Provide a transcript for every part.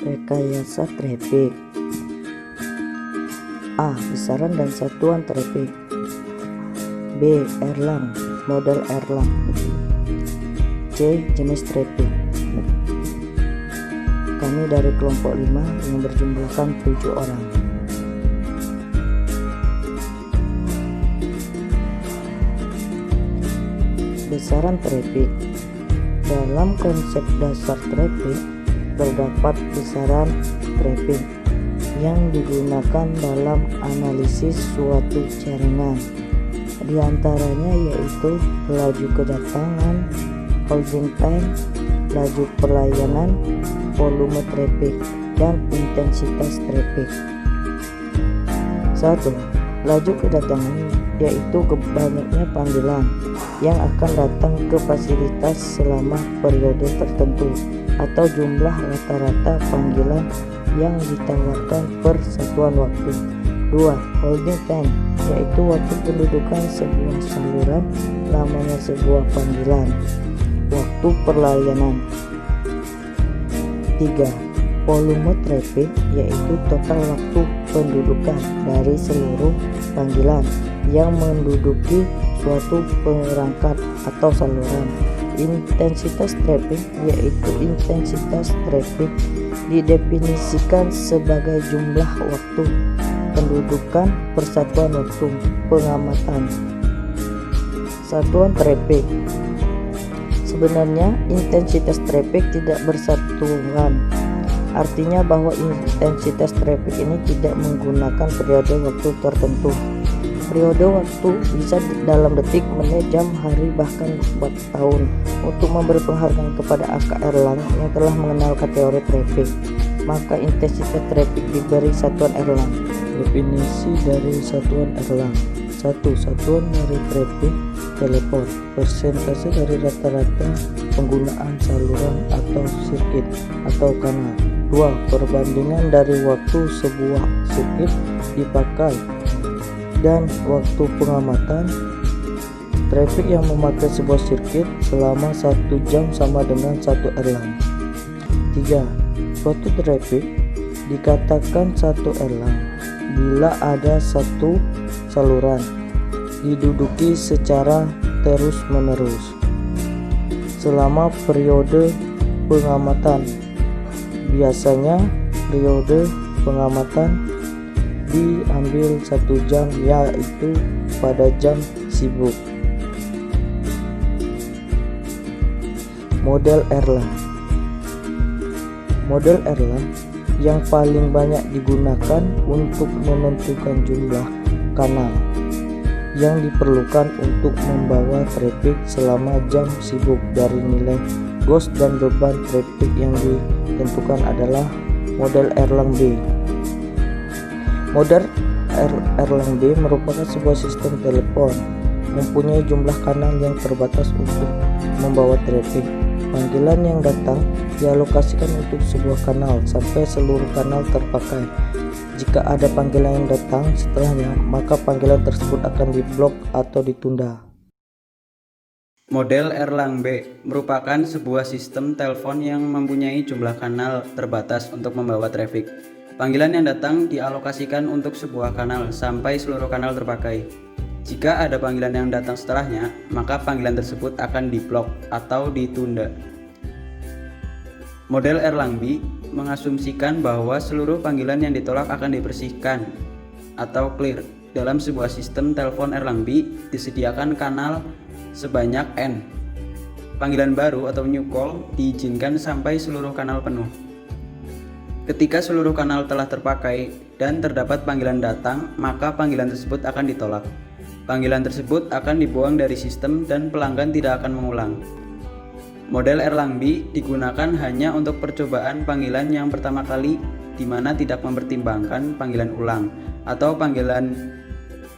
Rekayasa traffic. A. Besaran dan satuan traffic. B. Erlang, model Erlang. C. Jenis traffic. Kami dari kelompok 5 yang berjumlahkan 7 orang. Besaran traffic. Dalam konsep dasar traffic terdapat besaran traffic yang digunakan dalam analisis suatu jaringan. Di antaranya yaitu laju kedatangan, holding time, laju pelayanan, volume traffic, dan intensitas traffic. 1. Laju kedatangan yaitu banyaknya panggilan yang akan datang ke fasilitas selama periode tertentu atau jumlah rata-rata panggilan yang ditawarkan per satuan waktu. 2. Holding time yaitu waktu pendudukan sebuah saluran lamanya sebuah panggilan. Waktu pelayanan. 3. Volume traffic yaitu total waktu pendudukan dari seluruh panggilan yang menduduki suatu perangkat atau saluran. Intensitas traffic yaitu intensitas traffic didefinisikan sebagai jumlah waktu pendudukan per satuan waktu pengamatan. Satuan traffic. Sebenarnya intensitas traffic tidak bersatuan. Artinya bahwa intensitas traffic ini tidak menggunakan periode waktu tertentu. Periode waktu bisa dalam detik, menit, jam, hari, bahkan tahun. Untuk memberi penghargaan kepada A.K. Erlang yang telah mengenalkan teori traffic, maka intensitas traffic diberi satuan Erlang. Definisi dari satuan Erlang. 1. Satuan dari traffic telepon, persentase dari rata-rata penggunaan saluran atau sirkuit atau kanal. 2. Perbandingan dari waktu sebuah sirkuit dipakai dan waktu pengamatan. Traffic yang memakai sebuah sirkuit selama 1 jam sama dengan 1 Erlang. 3. Suatu traffic dikatakan 1 Erlang bila ada satu saluran diduduki secara terus-menerus selama periode pengamatan. Biasanya periode pengamatan diambil 1 jam, yaitu pada jam sibuk. Model Erlang. Model Erlang yang paling banyak digunakan untuk menentukan jumlah kanal yang diperlukan untuk membawa traffic selama jam sibuk dari nilai ghost dan beban traffic yang ditentukan adalah model Erlang B. Model Erlang B merupakan sebuah sistem telepon mempunyai jumlah kanal yang terbatas untuk membawa traffic. Panggilan yang datang dialokasikan untuk sebuah kanal sampai seluruh kanal terpakai. Jika ada panggilan yang datang setelahnya, maka panggilan tersebut akan diblok atau ditunda. Model Erlang B merupakan sebuah sistem telepon yang mempunyai jumlah kanal terbatas untuk membawa traffic. Panggilan yang datang dialokasikan untuk sebuah kanal sampai seluruh kanal terpakai. Jika ada panggilan yang datang setelahnya, maka panggilan tersebut akan diblok atau ditunda. Model Erlang B mengasumsikan bahwa seluruh panggilan yang ditolak akan dibersihkan atau clear. Dalam sebuah sistem telepon Erlang B disediakan kanal sebanyak N. Panggilan baru atau new call diizinkan sampai seluruh kanal penuh. Ketika seluruh kanal telah terpakai dan terdapat panggilan datang, maka panggilan tersebut akan ditolak. Panggilan tersebut akan dibuang dari sistem dan pelanggan tidak akan mengulang. Model Erlang B digunakan hanya untuk percobaan panggilan yang pertama kali, di mana tidak mempertimbangkan panggilan ulang atau panggilan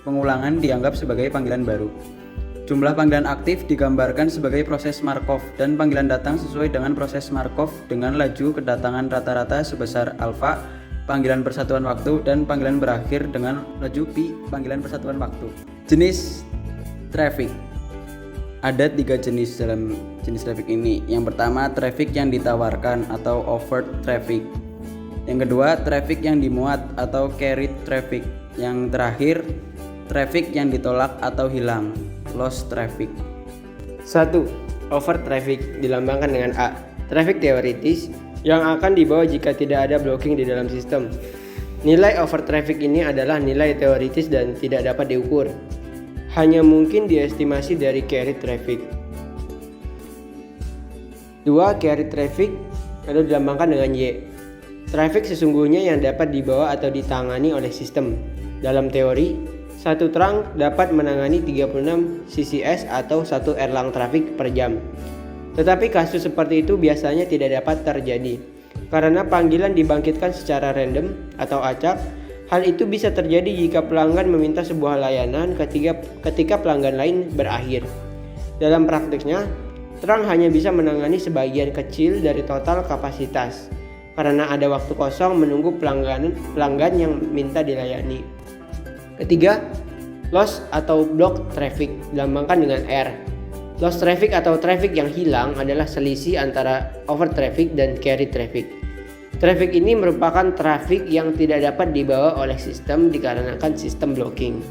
pengulangan dianggap sebagai panggilan baru. Jumlah panggilan aktif digambarkan sebagai proses Markov dan panggilan datang sesuai dengan proses Markov dengan laju kedatangan rata-rata sebesar alfa, panggilan persatuan waktu, dan panggilan berakhir dengan laju pi, panggilan persatuan waktu. Jenis traffic. Ada 3 jenis dalam jenis traffic ini. Yang pertama, traffic yang ditawarkan atau offered traffic. Yang kedua, traffic yang dimuat atau carried traffic. Yang terakhir, traffic yang ditolak atau hilang, lost traffic. 1. Over traffic dilambangkan dengan A. Traffic teoritis yang akan dibawa jika tidak ada blocking di dalam sistem. Nilai over traffic ini adalah nilai teoritis dan tidak dapat diukur. Hanya mungkin diestimasi dari carried traffic. 2. Carried traffic lalu dilambangkan dengan Y. Traffic sesungguhnya yang dapat dibawa atau ditangani oleh sistem. Dalam teori, satu trunk dapat menangani 36 CCS atau 1 Erlang traffic per jam. Tetapi kasus seperti itu biasanya tidak dapat terjadi karena panggilan dibangkitkan secara random atau acak. Hal itu bisa terjadi jika pelanggan meminta sebuah layanan ketika pelanggan lain berakhir. Dalam praktiknya, trunk hanya bisa menangani sebagian kecil dari total kapasitas karena ada waktu kosong menunggu pelanggan yang minta dilayani. Ketiga, loss atau block traffic dilambangkan dengan R. Loss traffic atau traffic yang hilang adalah selisih antara over traffic dan carried traffic. Traffic ini merupakan traffic yang tidak dapat dibawa oleh sistem dikarenakan sistem blocking.